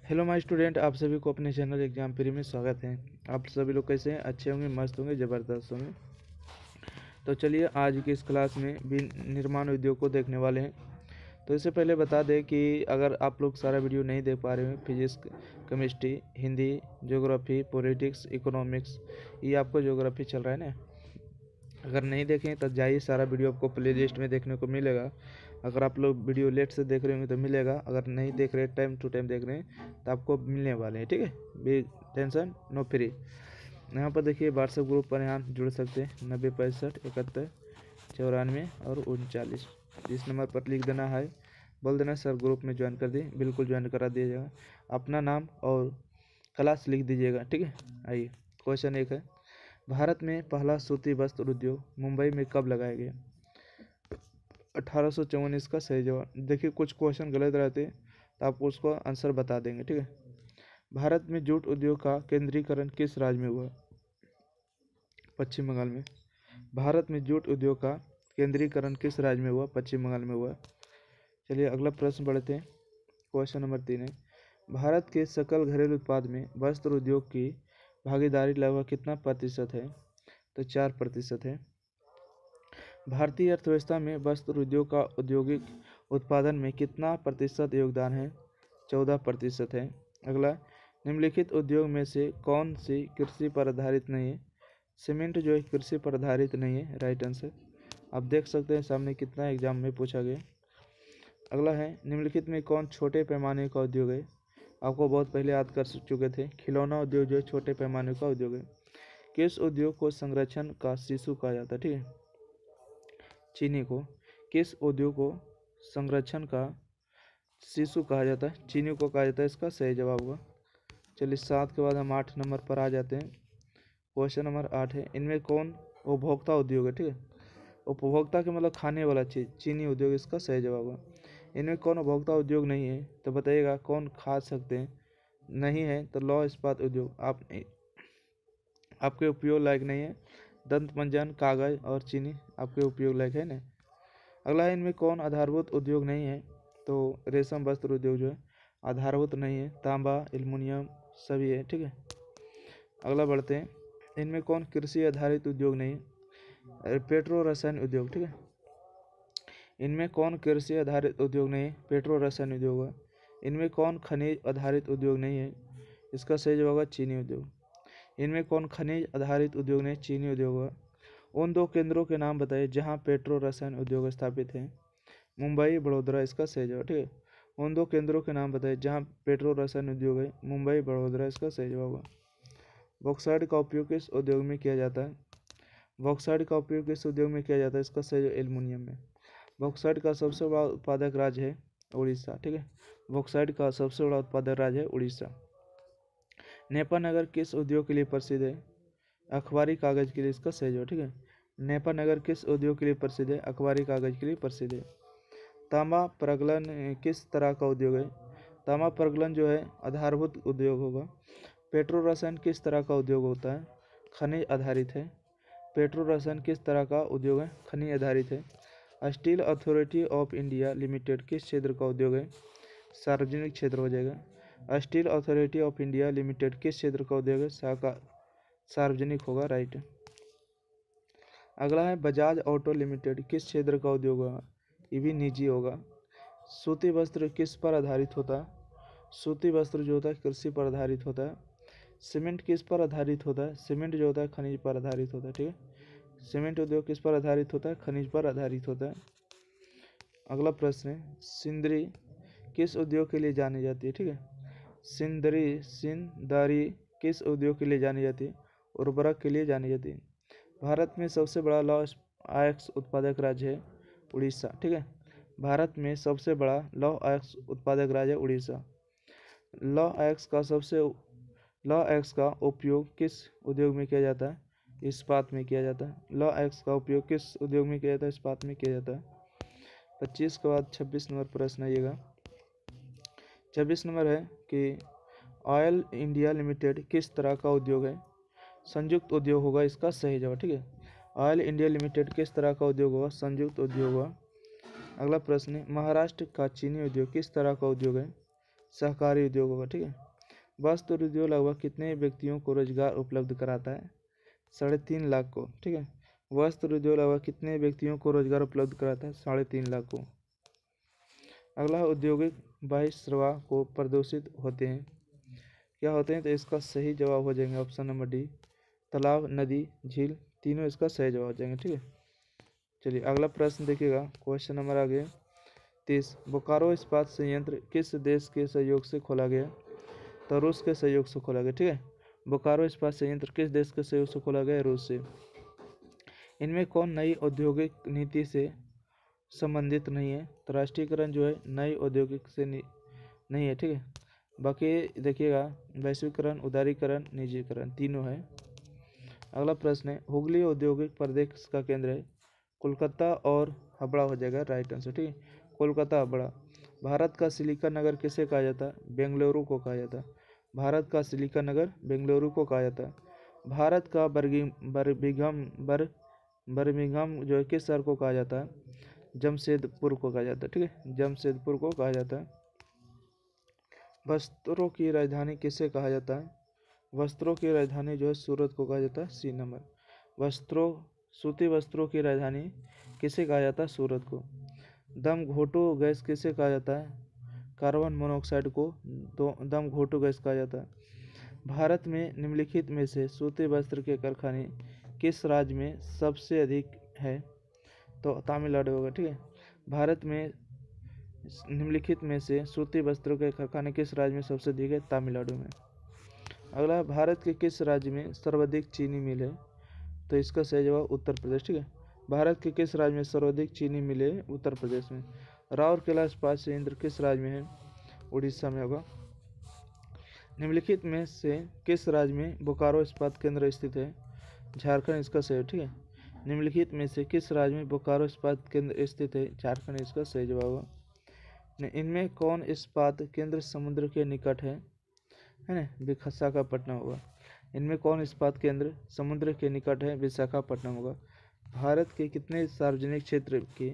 Hello my student, आप सभी को अपने चैनल एग्जाम फ्री में स्वागत है। आप सभी लोग कैसे हैं? अच्छे होंगे, मस्त होंगे, ज़बरदस्त होंगे। तो चलिए आज की इस क्लास में भी निर्माण उद्योग को देखने वाले हैं। तो इससे पहले बता दें कि अगर आप लोग सारा वीडियो नहीं देख पा रहे हैं, physics, chemistry, Hindi, geography, politics, economics, ये आपको ज्योग्राफी चल रहा है ना, अगर नहीं देखें तो जाइए, सारा वीडियो आपको प्ले लिस्ट में देखने को मिलेगा। अगर आप लोग वीडियो लेट से देख रहे होंगे तो मिलेगा, अगर नहीं देख रहे, टाइम टू टाइम देख रहे हैं तो आपको मिलने वाले हैं। ठीक है, बी टेंशन नो फ्री। यहाँ पर देखिए व्हाट्सएप ग्रुप पर यहाँ जुड़ सकते हैं 90657194 और 39। इस नंबर पर लिख देना है, बोल देना सर ग्रुप में ज्वाइन कर दिए, बिल्कुल ज्वाइन करा दिया जाएगा। अपना नाम और क्लास लिख दीजिएगा। ठीक है, आइए क्वेश्चन 1 है, भारत में पहला सूती वस्त्र उद्योग मुंबई में कब लगाया गया? 1854। इसका सही जवाब। देखिए कुछ क्वेश्चन गलत रहते हैं तो आप उसको आंसर बता देंगे। ठीक है, भारत में जूट उद्योग का केंद्रीकरण किस राज्य में हुआ? पश्चिम बंगाल में। भारत में जूट उद्योग का केंद्रीकरण किस राज्य में हुआ? पश्चिम बंगाल में हुआ। चलिए अगला प्रश्न पढ़ते हैं। क्वेश्चन नंबर 3 है, भारत के सकल घरेलू उत्पाद में वस्त्र उद्योग की भागीदारी लगभग कितना प्रतिशत है? तो 4% है। भारतीय अर्थव्यवस्था में वस्त्र उद्योग का औद्योगिक उत्पादन में कितना प्रतिशत योगदान है? 14% है। अगला, निम्नलिखित उद्योग में से कौन सी कृषि पर आधारित नहीं है? सीमेंट जो है कृषि पर आधारित नहीं है, राइट आंसर। आप देख सकते हैं सामने कितना एग्जाम में पूछा गया। अगला है, निम्नलिखित में कौन छोटे पैमाने का उद्योग है? आपको बहुत पहले याद कर चुके थे, खिलौना उद्योग जो है छोटे पैमाने का उद्योग है। किस उद्योग को संरक्षण का शिशु कहा जाता है? ठीक है, चीनी को। किस उद्योग को संरक्षण का शिशु कहा जाता है? चीनी को कहा जाता है, इसका सही जवाब होगा। चलिए 7 के बाद हम 8 नंबर पर आ जाते हैं। क्वेश्चन नंबर 8 है, इनमें कौन उपभोक्ता उद्योग है? ठीक है, उपभोक्ता के मतलब खाने वाला चीज़, चीनी उद्योग इसका सही जवाब होगा। इनमें कौन उपभोक्ता उद्योग नहीं है? तो बताइएगा कौन खा सकते हैं? नहीं है तो लौह इस्पात उद्योग आपके उपयोग लायक नहीं है। दंत मंजन, कागज और चीनी आपके उपयोग लायक है ना। अगला है, इनमें कौन आधारभूत उद्योग नहीं है? तो रेशम वस्त्र उद्योग जो है आधारभूत नहीं है। तांबा, एल्युमिनियम सभी है। ठीक है, अगला बढ़ते हैं, इनमें कौन कृषि आधारित उद्योग नहीं है? पेट्रो रसायन उद्योग। ठीक है, इनमें कौन कृषि आधारित उद्योग नहीं है? पेट्रो रसायन उद्योग है। इनमें कौन खनिज आधारित उद्योग नहीं है? इसका सही जवाब होगा चीनी उद्योग। इनमें कौन खनिज आधारित उद्योग नहीं? चीनी उद्योग है। उन 2 केंद्रों के नाम बताइए जहां पेट्रो रसायन उद्योग स्थापित है। मुंबई, बड़ौदा, इसका सही जवाब। ठीक है, उन 2 केंद्रों के नाम बताइए जहां पेट्रो रसायन उद्योग है। मुंबई, बड़ौदा, इसका सही जवाब होगा। बॉक्साइट का उपयोग किस उद्योग में किया जाता है? बॉक्साइट का उपयोग किस उद्योग में किया जाता है? इसका सही जवाब एल्युमिनियम में। बॉक्साइट का सबसे बड़ा उत्पादक राज्य है उड़ीसा। ठीक है, बॉक्साइट का सबसे बड़ा उत्पादक राज्य है उड़ीसा। नेपानगर किस उद्योग के लिए प्रसिद्ध है? अखबारी कागज के लिए, इसका सही जवाब। ठीक है, नेपानगर किस उद्योग के लिए प्रसिद्ध है? अखबारी कागज के लिए प्रसिद्ध है। तांबा प्रगलन किस तरह का उद्योग है? तांबा प्रगलन जो है आधारभूत उद्योग होगा। पेट्रो रसायन किस तरह का उद्योग होता है? खनिज आधारित है। पेट्रो रसायन किस तरह का उद्योग है? खनिज आधारित है। Steel authority of India limited किस क्षेत्र का उद्योग है? सार्वजनिक क्षेत्र हो जाएगा। Steel authority of India limited किस क्षेत्र का उद्योग है? सार्वजनिक होगा, राइट। अगला है, बजाज ऑटो लिमिटेड किस क्षेत्र का उद्योग होगा? ये भी निजी होगा। सूती वस्त्र किस पर आधारित होता है? सूती वस्त्र जो होता है कृषि पर आधारित होता है। सीमेंट किस पर आधारित होता है? सीमेंट जो होता है खनिज पर आधारित होता है। ठीक है, सीमेंट उद्योग किस पर आधारित होता है? खनिज पर आधारित होता है। अगला प्रश्न है, सिंदरी किस उद्योग के लिए जानी जाती है? ठीक है, सिंदरी किस उद्योग के लिए जानी जाती है? उर्वरक के लिए जानी जाती है। भारत में सबसे बड़ा लौह अयस्क उत्पादक राज्य है उड़ीसा। ठीक है, भारत में सबसे बड़ा लौह अयस्क उत्पादक राज्य है उड़ीसा। लौह अयस्क का उपयोग किस उद्योग में किया जाता है? इस्पात में किया जाता है। लौह अयस्क का उपयोग किस उद्योग में किया जाता है? इस्पात में किया जाता है। 25 के बाद 26 नंबर प्रश्न आइएगा। 26 नंबर है कि ऑयल इंडिया लिमिटेड किस तरह का उद्योग है? संयुक्त उद्योग होगा, इसका सही जवाब। ठीक है, ऑयल इंडिया लिमिटेड किस तरह का उद्योग होगा? संयुक्त उद्योग होगा। अगला प्रश्न है, महाराष्ट्र का चीनी उद्योग किस तरह का उद्योग है? सहकारी उद्योग होगा। ठीक है। वस्त्र उद्योग लगभग कितने व्यक्तियों को रोजगार उपलब्ध कराता है? 3.5 लाख को। ठीक है। वस्त्र उद्योग लगभग कितने व्यक्तियों को रोजगार उपलब्ध कराता है? 3.5 लाख को। अगला, औद्योगिक बहिर्वाह को प्रदूषित होते हैं, क्या होते हैं? तो इसका सही जवाब हो जाएंगे ऑप्शन नंबर डी, तालाब, नदी, झील, तीनों इसका सही जवाब हो जाएंगे। ठीक है। चलिए अगला प्रश्न देखिएगा, क्वेश्चन नंबर आगे 30। बोकारो इस्पात संयंत्र किस देश के सहयोग से खोला गया? तो रूस के सहयोग से खोला गया। ठीक है। बोकारो इस्पात संयंत्र किस देश के सहयोग से खोला गया? रूस से। इनमें कौन नई औद्योगिक नीति से संबंधित नहीं है? तो राष्ट्रीयकरण जो है नई औद्योगिक से नहीं है। ठीक है। बाकी देखिएगा, वैश्वीकरण, उदारीकरण, निजीकरण, तीनों है। अगला प्रश्न है, हुगली औद्योगिक प्रदेश का केंद्र है? कोलकाता और हावड़ा हो जाएगा राइट आंसर। ठीक है। कोलकाता, हावड़ा। भारत का सिलिकॉन नगर किसे कहा जाता है? बेंगलुरु को कहा जाता है। भारत का सिलिकॉन नगर बेंगलुरु को कहा जाता है। भारत का बर्मिंघम जो है किस शहर को कहा जाता है? जमशेदपुर को कहा जाता है। ठीक है। जमशेदपुर को कहा जाता है। वस्त्रों की राजधानी किसे कहा जाता है? वस्त्रों की राजधानी जो है सूरत को कहा जाता है। C number. सूती वस्त्रों की राजधानी किसे कहा जाता है? सूरत को। दम घोटू गैस किसे कहा जाता है? कार्बन मोनोऑक्साइड को दम घोटू गैस कहा जाता है। भारत में निम्नलिखित में से सूती वस्त्र के कारखाने किस राज्य में सबसे अधिक है? तो तमिलनाडु होगा। ठीक है। भारत में निम्नलिखित में से सूती वस्त्रों के कारखाने किस राज्य में सबसे अधिक है? तमिलनाडु में। अगला, भारत के किस राज्य में सर्वाधिक चीनी मिल है? तो इसका सही जवाब उत्तर प्रदेश। ठीक है। भारत के किस राज्य में सर्वाधिक चीनी मिल है? उत्तर प्रदेश में। राउरकेला इस्पात संयंत्र किस राज्य में है? उड़ीसा में होगा। निम्नलिखित में से किस राज्य में बोकारो इस्पात केंद्र स्थित है? झारखंड इसका सही। ठीक है। निम्नलिखित में से किस राज्य में बोकारो इस्पात केंद्र स्थित है? झारखंड इसका सही जवाब होगा। इनमें कौन इस्पात केंद्र समुद्र के निकट है ना? विशाखापट्टनम होगा। इनमें कौन इस्पात केंद्र समुद्र के निकट है? विशाखापट्टनम होगा। भारत के कितने सार्वजनिक क्षेत्र के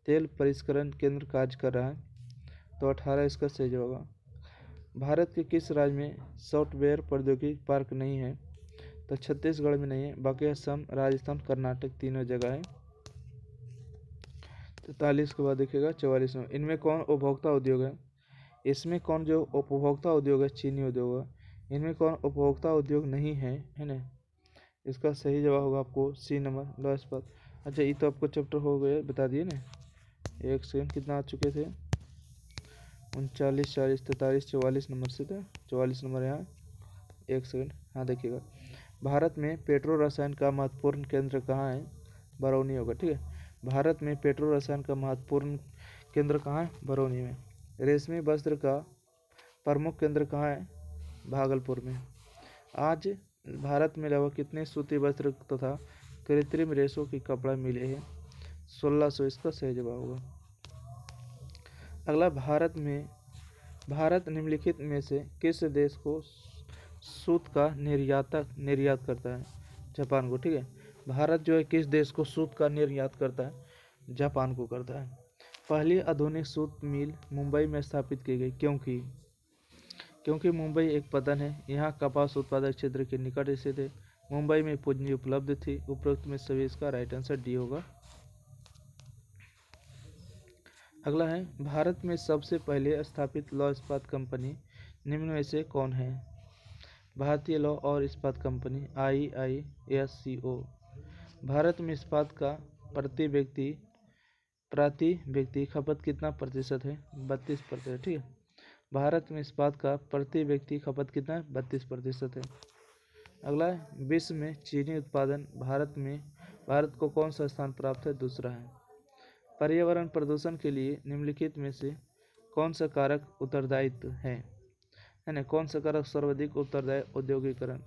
तेल परिष्करण केंद्र कार्य कर रहा है? तो 18 इसका सही जवाब होगा। भारत के किस राज्य में सॉफ्टवेयर प्रौद्योगिकी पार्क नहीं है? तो छत्तीसगढ़ में नहीं है, बाकी असम, राजस्थान, कर्नाटक तीनों जगह है। 43 के बाद देखिएगा 44 में, इनमें कौन उपभोक्ता उद्योग है? इसमें कौन जो उपभोक्ता उद्योग है? चीनी उद्योग है। इनमें कौन उपभोक्ता उद्योग नहीं है? है ना? इसका सही जवाब होगा आपको सी नंबर, लॉ इस्पात। अच्छा, ये तो आपको चैप्टर हो गए, बता दिए ना। एक सेकंड, कितना आ चुके थे? 39, 40, 43, 44 नंबर से थे। 44 नंबर यहाँ। एक सेकंड, हाँ देखिएगा, भारत में पेट्रो रसायन का महत्वपूर्ण केंद्र कहाँ है? बरौनी होगा। ठीक है। भारत में पेट्रो रसायन का महत्वपूर्ण केंद्र कहाँ है? बरौनी में। रेशमी वस्त्र का प्रमुख केंद्र कहाँ है? भागलपुर में। आज भारत में लगभग कितने सूती वस्त्र तथा कृत्रिम रेशों की कपड़ा मिले हैं? 1600 इसका सही जवाब होगा। अगला, भारत निम्नलिखित में से किस देश को सूत का निर्यात करता है? जापान को। ठीक है। भारत जो है किस देश को सूत का निर्यात करता है? जापान को करता है। पहली आधुनिक सूत मिल मुंबई में स्थापित की गई, क्योंकि मुंबई एक पतन है। यहाँ कपास उत्पादक क्षेत्र के निकट स्थित है। मुंबई में पूंजी उपलब्ध थी। उपरोक्त में सभी इसका राइट आंसर डी होगा। अगला है, भारत में सबसे पहले स्थापित लौह इस्पात कंपनी निम्न में से कौन है? भारतीय लौह और इस्पात कंपनी, IISCO। भारत में इस्पात का प्रति व्यक्ति खपत कितना प्रतिशत है? 32%। ठीक है। भारत में इस्पात का प्रति व्यक्ति खपत कितना है? 32% है। अगला है, विश्व में चीनी उत्पादन भारत को कौन सा स्थान प्राप्त है? दूसरा है। पर्यावरण प्रदूषण के लिए निम्नलिखित में से कौन सा कारक उत्तरदायित्व है ना? कौन सा कारक सर्वाधिक उत्तरदायी? औद्योगिकरण।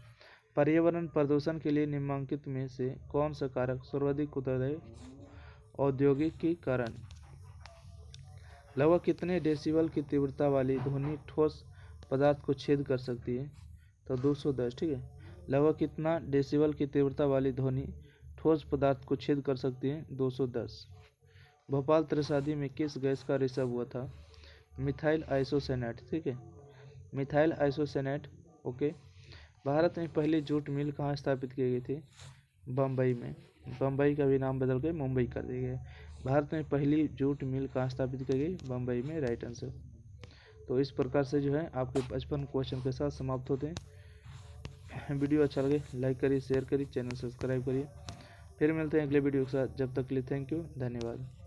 पर्यावरण प्रदूषण के लिए निम्नलिखित में से कौन सा कारक सर्वाधिक उत्तरदायी? औद्योगिकीकरण। लगभग कितने डेसिबल की तीव्रता वाली ध्वनि ठोस पदार्थ को छेद कर सकती है? तो 210। ठीक है। लगभग कितना डेसिबल की तीव्रता वाली ध्वनि ठोस पदार्थ को छेद कर सकती है? 210। भोपाल त्रसादी में किस गैस का रिसाव हुआ था? Methyl isocyanate. ठीक है। मिथाइल आइसोसेनेट। ओके। भारत में पहली जूट मिल कहाँ स्थापित की गई थी? बम्बई में। बम्बई का भी नाम बदल के मुंबई कर दिया गया। भारत में पहली जूट मिल कहाँ स्थापित की गई? बम्बई में, राइट आंसर। तो इस प्रकार से जो है आपके 55 क्वेश्चन के साथ समाप्त होते हैं। वीडियो अच्छा लगे लाइक करिए, शेयर करिए, चैनल सब्सक्राइब करिए। फिर मिलते हैं अगले वीडियो के साथ, जब तक के लिए थैंक यू, धन्यवाद।